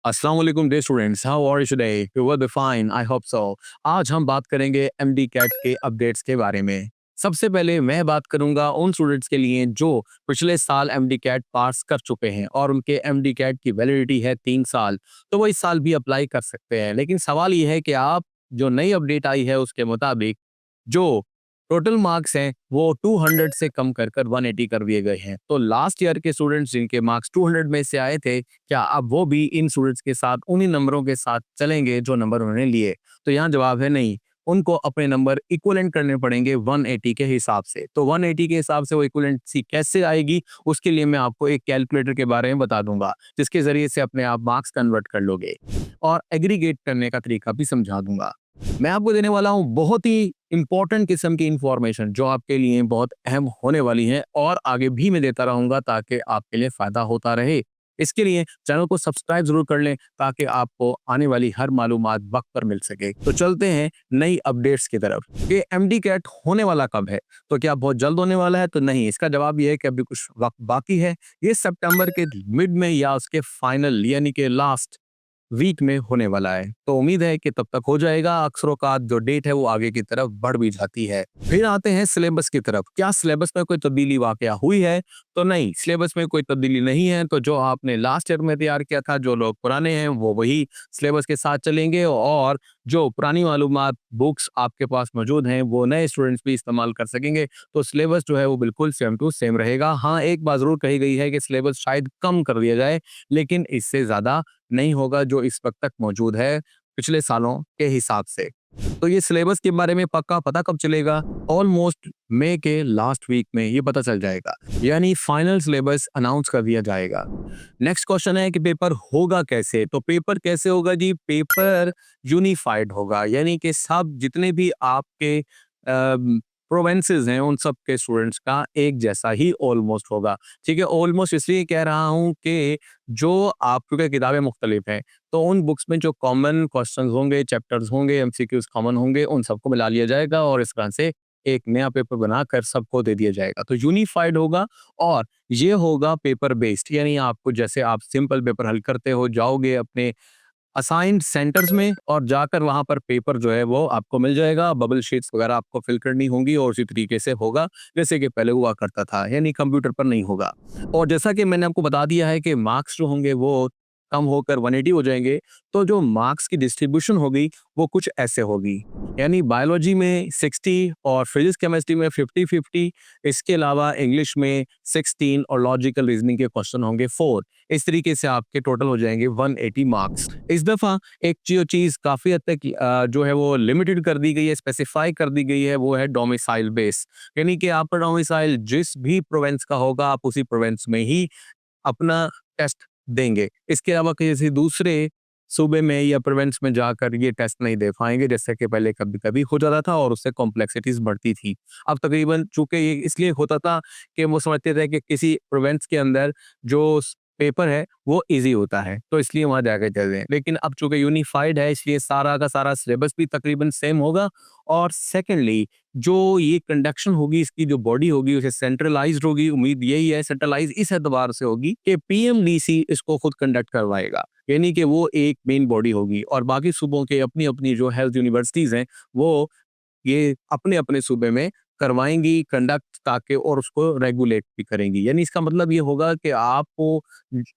अस्सलाम वालेकुम dear students, how are you today? You will be fine, I hope so. आज हम बात करेंगे एमडी कैट के अपडेट्स के बारे में। सबसे पहले मैं बात करूंगा उन स्टूडेंट्स के लिए जो पिछले साल एमडी कैट पास कर चुके हैं और उनके एमडी कैट की वैलिडिटी है 3 साल, तो वो इस साल भी अप्लाई कर सकते हैं। लेकिन सवाल ये है कि आप जो नई अपडेट आई है उसके मुताबिक जो टोटल मार्क्स हैं वो 200 से कम कर 180 कर दिए गए हैं। तो लास्ट ईयर के स्टूडेंट्स जिनके मार्क्स 200 में से आए थे, क्या अब वो भी इन स्टूडेंट्स के साथ उन्हीं नंबरों के साथ चलेंगे जो नंबर उन्होंने लिए? तो यहाँ जवाब है नहीं। उनको अपने नंबर इक्विवेलेंट करने पड़ेंगे 180 के हिसाब से। तो 180 के हिसाब से वो इक्विवेलेंसी कैसे आएगी, उसके लिए मैं आपको एक कैलकुलेटर के बारे में बता दूंगा, जिसके जरिए से अपने आप मार्क्स कन्वर्ट कर लोगे और एग्रीगेट करने का तरीका भी समझा दूंगा। मैं आपको देने वाला हूं बहुत ही इंपॉर्टेंट किस्म की इंफॉर्मेशन जो आपके लिए बहुत अहम होने वाली है और आगे भी मैं देता रहूंगा ताकि आपके लिए फायदा होता रहे। इसके लिए चैनल को सब्सक्राइब जरूर कर लें ताकि आपको आने वाली हर मालूमात वक्त पर मिल सके। तो चलते हैं नई अपडेट्स की तरफ कि एमडी कैट होने वाला कब है। तो क्या बहुत जल्द होने वाला है? तो नहीं, इसका जवाब ये है कि अभी कुछ वक्त बाकी है। ये सितंबर के मिड में या उसके फाइनल यानी कि लास्ट वीक में होने वाला है। तो उम्मीद है कि तब तक हो जाएगा। अक्सरों का जो डेट है वो आगे की तरफ बढ़ भी जाती है। फिर आते हैं सिलेबस की तरफ। क्या सिलेबस में कोई तब्दीली वाकया हुई है? तो नहीं, सिलेबस में कोई तब्दीली नहीं है। तो जो आपने लास्ट ईयर में तैयार किया था, जो लोग पुराने हैं वो वही सिलेबस के साथ चलेंगे और जो पुरानी मालूमात बुक्स आपके पास मौजूद हैं वो नए स्टूडेंट्स भी इस्तेमाल कर सकेंगे। तो सिलेबस जो है वो बिल्कुल सेम टू सेम रहेगा। हाँ, एक बात जरूर कही गई है कि सिलेबस शायद कम कर दिया जाए, लेकिन इससे ज्यादा नहीं होगा जो इस वक्त तक मौजूद है पिछले सालों के हिसाब से। तो ये सिलेबस के बारे में पक्का पता कब चलेगा? ऑलमोस्ट मई के लास्ट वीक में ये पता चल जाएगा, यानी फाइनल सिलेबस अनाउंस कर दिया जाएगा। नेक्स्ट क्वेश्चन है कि पेपर होगा कैसे? तो पेपर कैसे होगा जी? पेपर यूनिफाइड होगा, यानी कि सब जितने भी आपके प्रोवेंसेस हैं उन सब के स्टूडेंट्स का एक जैसा ही ऑलमोस्ट होगा। ठीक है, ऑलमोस्ट इसलिए कह रहा हूं कि जो आप, क्योंकि किताबें मुख्तलिफ हैं, तो उन बुक्स में जो कॉमन क्वेश्चंस होंगे, चैप्टर्स होंगे, एमसीक्यूज कॉमन होंगे, उन सबको मिला लिया जाएगा और इस तरह से एक नया पेपर बनाकर सबको दे दिया जाएगा। तो यूनिफाइड होगा और ये होगा पेपर बेस्ड, यानी आपको जैसे आप सिंपल पेपर हल करते हो, जाओगे अपने असाइंड सेंटर्स में और जाकर वहां पर पेपर जो है वो आपको मिल जाएगा। बबल शीट्स वगैरह आपको फिल करनी होंगी और उसी तरीके से होगा जैसे कि पहले हुआ करता था, यानी कंप्यूटर पर नहीं होगा। और जैसा कि मैंने आपको बता दिया है कि मार्क्स जो होंगे वो कम होकर 180 हो जाएंगे। तो जो मार्क्स की डिस्ट्रीब्यूशन होगी वो कुछ ऐसे होगी, यानी बायोलॉजी में 60 और फिजिक्स केमिस्ट्री में 50-50। इसके अलावा इंग्लिश में 16 और लॉजिकल रीजनिंग के क्वेश्चन होंगे 4। इस तरीके से आपके टोटल हो जाएंगे 180 मार्क्स। इस दफा एक जो चीज काफी हद तक जो है वो लिमिटेड कर दी गई है, स्पेसिफाई कर दी गई है, वो है डोमिसाइल बेस, यानी कि आपका डोमिसाइल जिस भी प्रोविंस का होगा आप उसी प्रोविंस में ही अपना टेस्ट देंगे। इसके अलावा किसी दूसरे सूबे में या प्रोविंस में जाकर ये टेस्ट नहीं दे पाएंगे, जैसे कि पहले कभी कभी हो जाता था और उससे कॉम्प्लेक्सिटीज बढ़ती थी। अब तकरीबन चूंकि ये इसलिए होता था कि वो समझते थे कि किसी प्रोविंस के अंदर जो पेपर है वो इजी होता है, तो इसलिए वहां जाकर दे दें। लेकिन अब चूंकि यूनिफाइड है इसलिए सारा का सारा सिलेबस भी तकरीबन सेम होगा। और सेकेंडली जो ये कंडक्शन होगी, इसकी जो बॉडी होगी उसे सेंट्रलाइज्ड होगी। उम्मीद यही है सेंट्रलाइज इस एतबार से होगी कि पीएमडीसी इसको खुद कंडक्ट करवाएगा, यानी कि वो एक मेन बॉडी होगी और बाकी सूबों के अपनी अपनी जो हेल्थ यूनिवर्सिटीज हैं वो ये अपने अपने सूबे में करवाएंगी कंडक्ट, ताकि और उसको रेगुलेट भी करेंगी। यानी इसका मतलब ये होगा कि आपको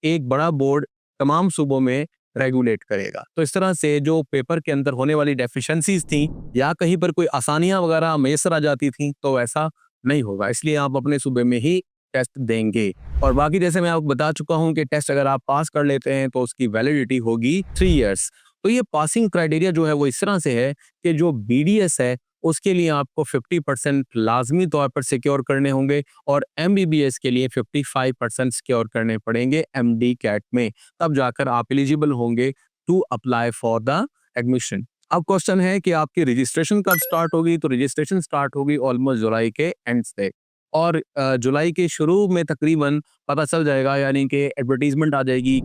एक बड़ा बोर्ड तमाम सूबों में रेगुलेट करेगा। तो इस तरह से जो पेपर के अंदर होने वाली डेफिशिएंसीज थी या कहीं पर कोई आसानियां वगैरह मैसर आ जाती थी, तो ऐसा नहीं होगा। इसलिए आप अपने सूबे में ही टेस्ट देंगे। और बाकी जैसे मैं आपको बता चुका हूं कि टेस्ट अगर आप पास कर लेते हैं तो उसकी वैलिडिटी होगी 3 इयर्स। तो ये पासिंग क्राइटेरिया जो है वो इस तरह से है कि जो बीडीएस है उसके लिए आपको 50% लाजमी तौर पर सिक्योर करने होंगे और एमबीबीएस के लिए 55% सिक्योर करने पड़ेंगे एमडी कैट में। तब जाकर आप एलिजिबल होंगे to apply for the admission. अब क्वेश्चन है कि आपकी रजिस्ट्रेशन कब स्टार्ट होगी? तो रजिस्ट्रेशन स्टार्ट होगी ऑलमोस्ट जुलाई के एंड से और जुलाई के शुरू में तकरीबन पता चल जाएगा, यानी कि एडवर्टीजमेंट आ जाएगी,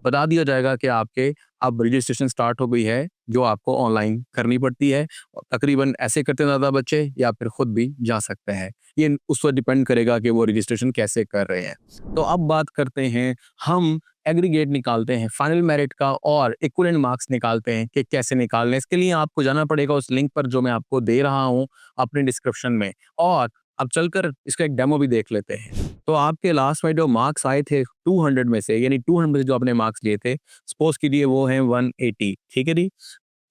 बता दिया जाएगा कि आपके अब रजिस्ट्रेशन स्टार्ट हो गई है, जो आपको ऑनलाइन करनी पड़ती है। और तकरीबन ऐसे करते हैं ज़्यादा बच्चे या फिर खुद भी जा सकते हैं। ये उस पर डिपेंड करेगा कि वो रजिस्ट्रेशन कैसे कर रहे हैं। तो अब बात करते हैं हम एग्रीगेट निकालते हैं फाइनल मेरिट का और इक्विवेलेंट मार्क्स निकालते हैं कि कैसे निकालने हैं। इसके लिए आपको जाना पड़ेगा उस लिंक पर जो मैं आपको दे रहा हूँ अपने डिस्क्रिप्शन में। और अब चलकर इसका एक डेमो भी देख लेते हैं। तो आपके लास्ट में जो मार्क्स आए थे 200 में से, यानी 200 में से जो आपने मार्क्स लिए थे, सपोज कीजिए वो हैं 180, ठीक है जी।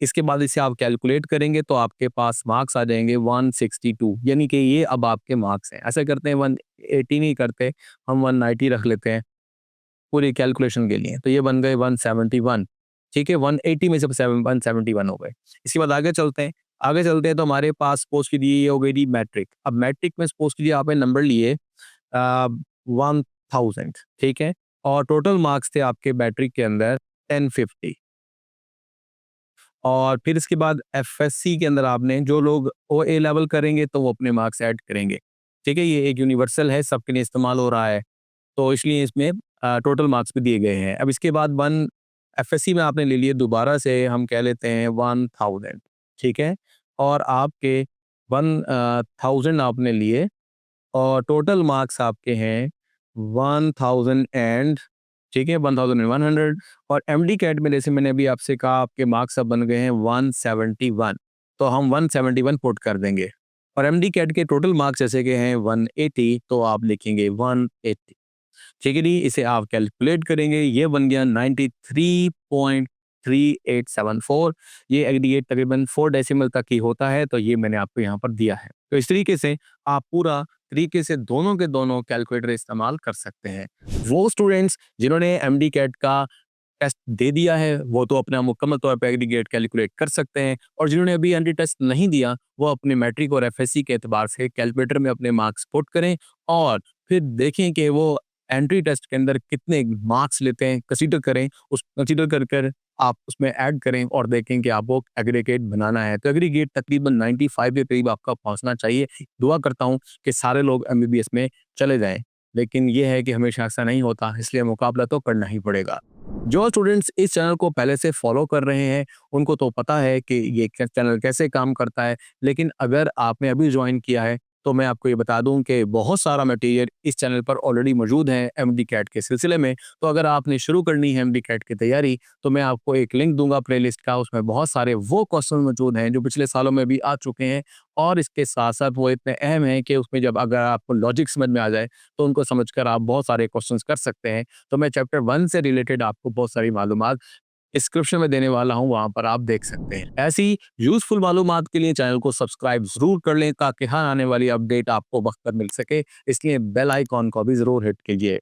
इसके बाद इसे आप कैलकुलेट करेंगे तो आपके पास मार्क्स आ जाएंगे 162, यानी कि ये अब आपके मार्क्स हैं। ऐसा करते हैं 180 नहीं करते, हम 190 रख लेते हैं पूरी कैलकुलेशन के लिए, तो ये बन गए 171। ठीक है, 180 में से 171 हो गए। इसके बाद आगे चलते हैं तो हमारे पास सपोज कीजिए ये हो गई थी मैट्रिक। अब मैट्रिक में सपोज कीजिए आपने नंबर लिए 1000, ठीक है, और टोटल मार्क्स थे आपके मैट्रिक के अंदर 1050। और फिर इसके बाद एफएससी के अंदर आपने जो लोग ओ ए लेवल करेंगे तो वो अपने मार्क्स ऐड करेंगे। ठीक है, ये एक यूनिवर्सल है, सबके लिए इस्तेमाल हो रहा है, तो इसलिए इसमें टोटल मार्क्स भी दिए गए हैं। अब इसके बाद वन एफएससी में आपने ले लिए, दोबारा से हम कह लेते हैं 1000, ठीक है, और आपके 1000 आपने लिए और टोटल मार्क्स आपके हैं 1000 एंड, ठीक है, 1100। और एमडी कैट में जैसे मैंने अभी आपसे कहा आपके मार्क्स अब बन गए हैं 171, तो हम 171 पुट कर देंगे। और एमडी कैट के टोटल मार्क्स जैसे कि हैं 180, तो आप लिखेंगे 180। ठीक है जी, इसे आप कैलकुलेट करेंगे, ये बन गया 93.3874। ये एग्रीगेट तकरीबन 4 डेसिमल तक ही होता है, तो ये मैंने आपको यहाँ पर दिया है। तो इस तरीके से आप पूरा तरीके से दोनों के दोनों कैलकुलेटर इस्तेमाल कर सकते हैं। वो स्टूडेंट्स जिन्होंने एमडी कैट का टेस्ट दे दिया है वो तो अपना मुकम्मल तौर पे एग्रीगेट कैलकुलेट कर सकते हैं, और जिन्होंने अभी एमडी टेस्ट नहीं दिया वो अपने मैट्रिक और एफएससी के एतबार से कैलकुलेटर में अपने मार्क्स पुट करें और फिर देखें कि वो एंट्री टेस्ट के अंदर कितने मार्क्स लेते हैं, कंसीडर करें, उस कंसीडर कर कर आप उसमें ऐड करें और देखें कि आपको एग्रीगेट बनाना है। तो एग्रीगेट तकरीबन 95 के करीब आपका पहुंचना चाहिए। दुआ करता हूं कि सारे लोग एमबीबीएस में चले जाएं, लेकिन ये है कि हमेशा ऐसा नहीं होता, इसलिए मुकाबला तो करना ही पड़ेगा। जो स्टूडेंट्स इस चैनल को पहले से फॉलो कर रहे हैं उनको तो पता है कि ये चैनल कैसे काम करता है, लेकिन अगर आपने अभी ज्वाइन किया है तो मैं आपको ये बता दूं कि बहुत सारा मटेरियल इस चैनल पर ऑलरेडी मौजूद है एमडी कैट के सिलसिले में। तो अगर आपने शुरू करनी है एमडी कैट की तैयारी तो मैं आपको एक लिंक दूंगा प्लेलिस्ट का, उसमें बहुत सारे वो क्वेश्चन मौजूद हैं जो पिछले सालों में भी आ चुके हैं, और इसके साथ साथ वो इतने अहम हैं कि उसमें जब अगर आपको लॉजिक समझ में आ जाए तो उनको समझकर आप बहुत सारे क्वेश्चंस कर सकते हैं। तो मैं चैप्टर 1 से रिलेटेड आपको बहुत सारी मालूमात डिस्क्रिप्शन में देने वाला हूं, वहां पर आप देख सकते हैं। ऐसी यूजफुल मालूमात के लिए चैनल को सब्सक्राइब जरूर कर लें ताकि हर आने वाली अपडेट आपको वक्त पर मिल सके, इसलिए बेल आइकॉन को भी जरूर हिट कीजिए।